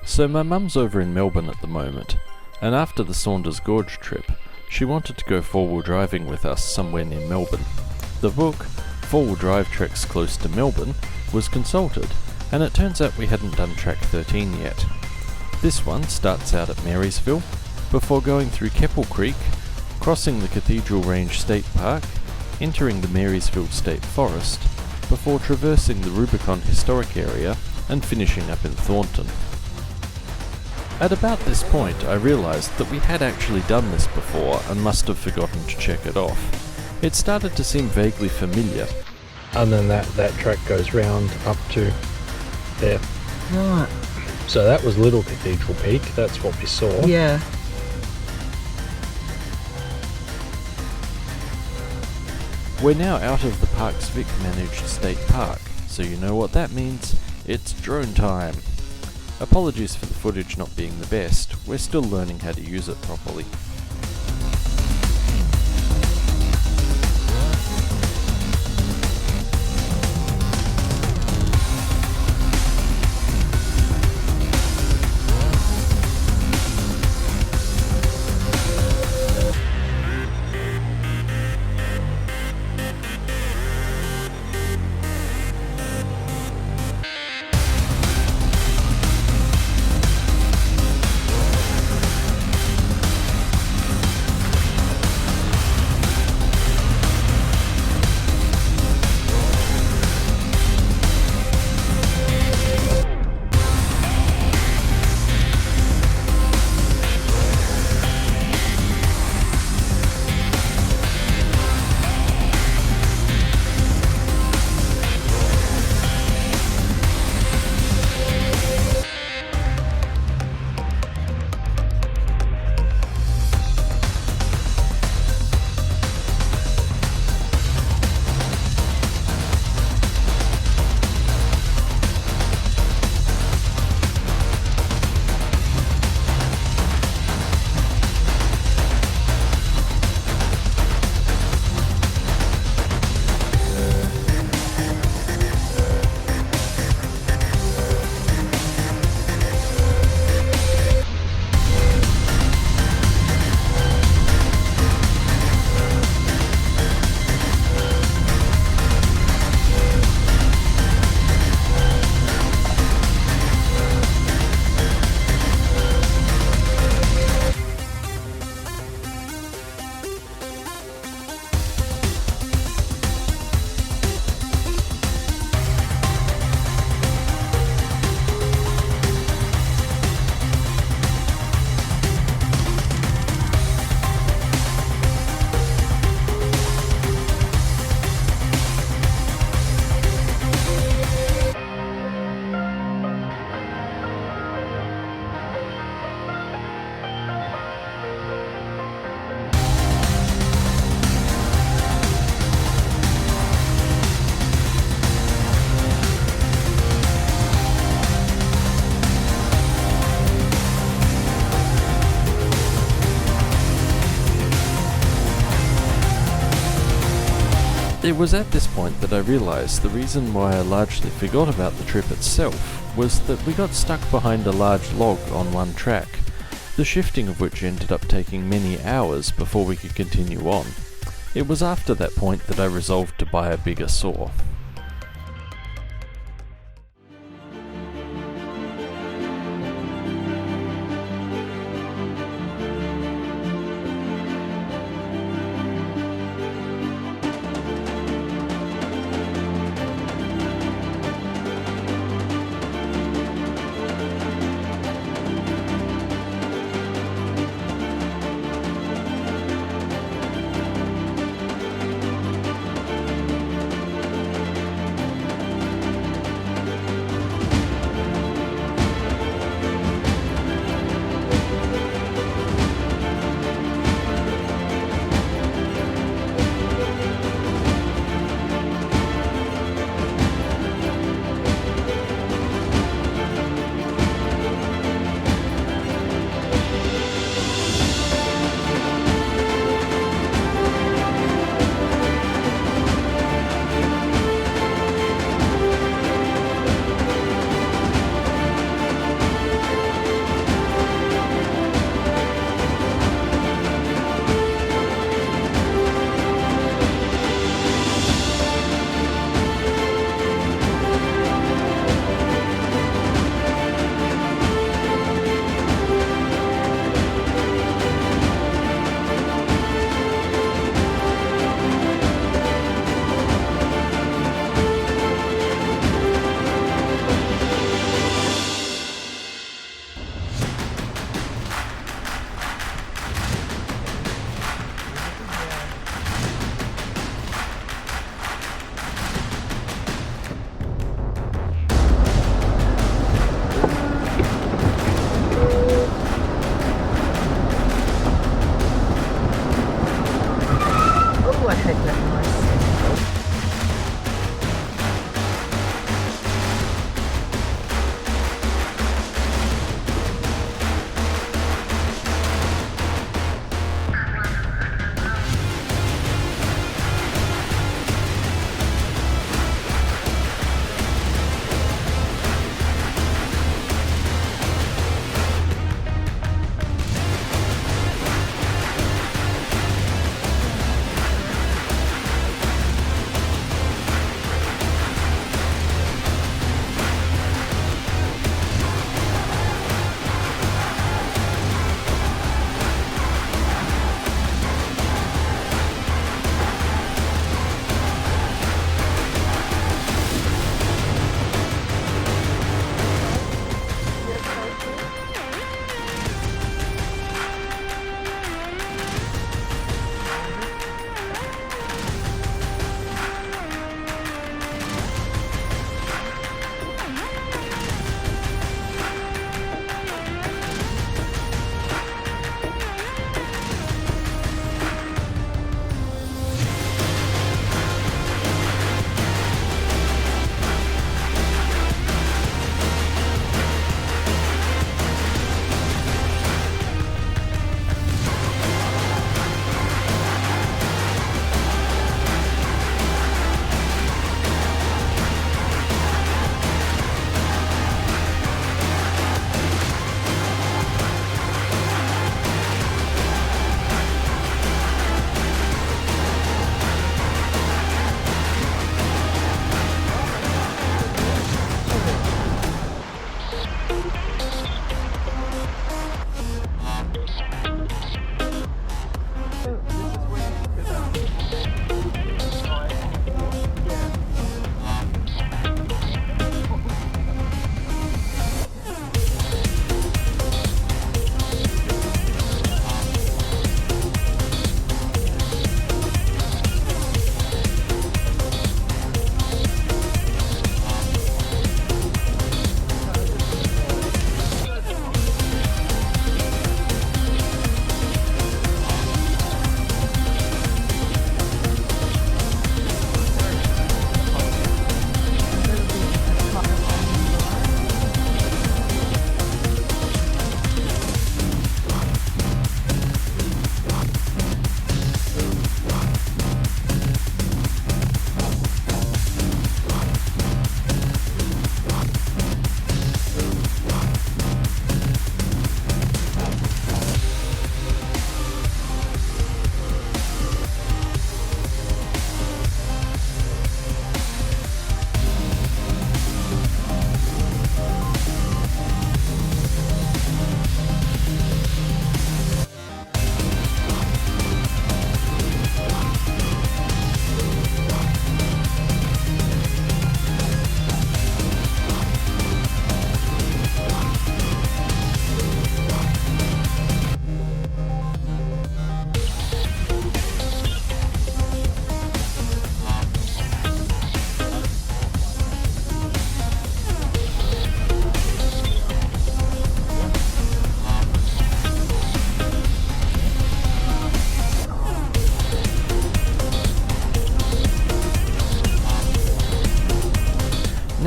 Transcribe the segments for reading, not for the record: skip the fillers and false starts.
So my mum's over in Melbourne at the moment, and after the Saunders Gorge trip, she wanted to go four-wheel driving with us somewhere near Melbourne. The book, Four-Wheel Drive Treks Close to Melbourne, was consulted, and it turns out we hadn't done track 13 yet. This one starts out at Marysville, before going through Keppel Creek, crossing the Cathedral Range State Park, entering the Marysville State Forest, before traversing the Rubicon Historic Area and finishing up in Thornton. At about this point I realised that we had actually done this before and must have forgotten to check it off. It started to seem vaguely familiar. And then that track goes round up to there. Right. So that was Little Cathedral Peak, that's what we saw. Yeah. We're now out of the Parks Vic managed state park, so you know what that means. It's drone time. Apologies for the footage not being the best, we're still learning how to use it properly. It was at this point that I realised the reason why I largely forgot about the trip itself was that we got stuck behind a large log on one track, the shifting of which ended up taking many hours before we could continue on. It was after that point that I resolved to buy a bigger saw.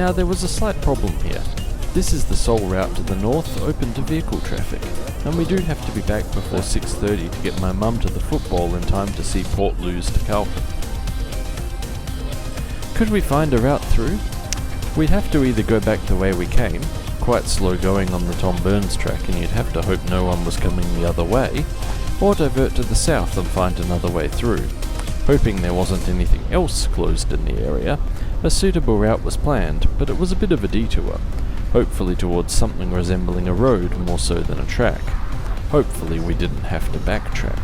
Now there was a slight problem here. This is the sole route to the north open to vehicle traffic, and we do have to be back before 6:30 to get my mum to the football in time to see Port lose to Carlton. Could we find a route through? We'd have to either go back the way we came, quite slow going on the Tom Burns track and you'd have to hope no one was coming the other way, or divert to the south and find another way through. Hoping there wasn't anything else closed in the area, a suitable route was planned, but it was a bit of a detour, hopefully towards something resembling a road more so than a track. Hopefully we didn't have to backtrack.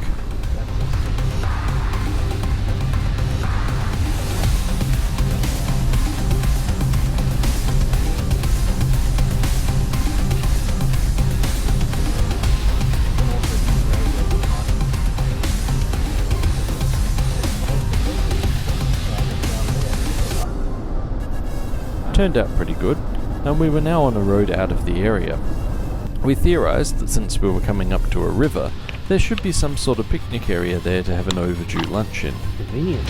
Turned out pretty good, and we were now on a road out of the area. We theorised that since we were coming up to a river, there should be some sort of picnic area there to have an overdue lunch in. Convenient.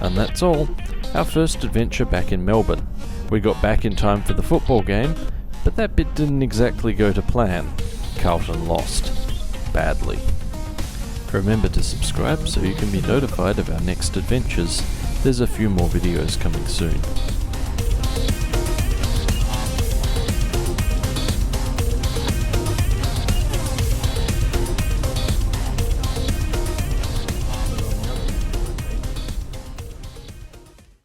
And that's all. Our first adventure back in Melbourne. We got back in time for the football game, but that bit didn't exactly go to plan. Carlton lost. Badly. Remember to subscribe so you can be notified of our next adventures. There's a few more videos coming soon.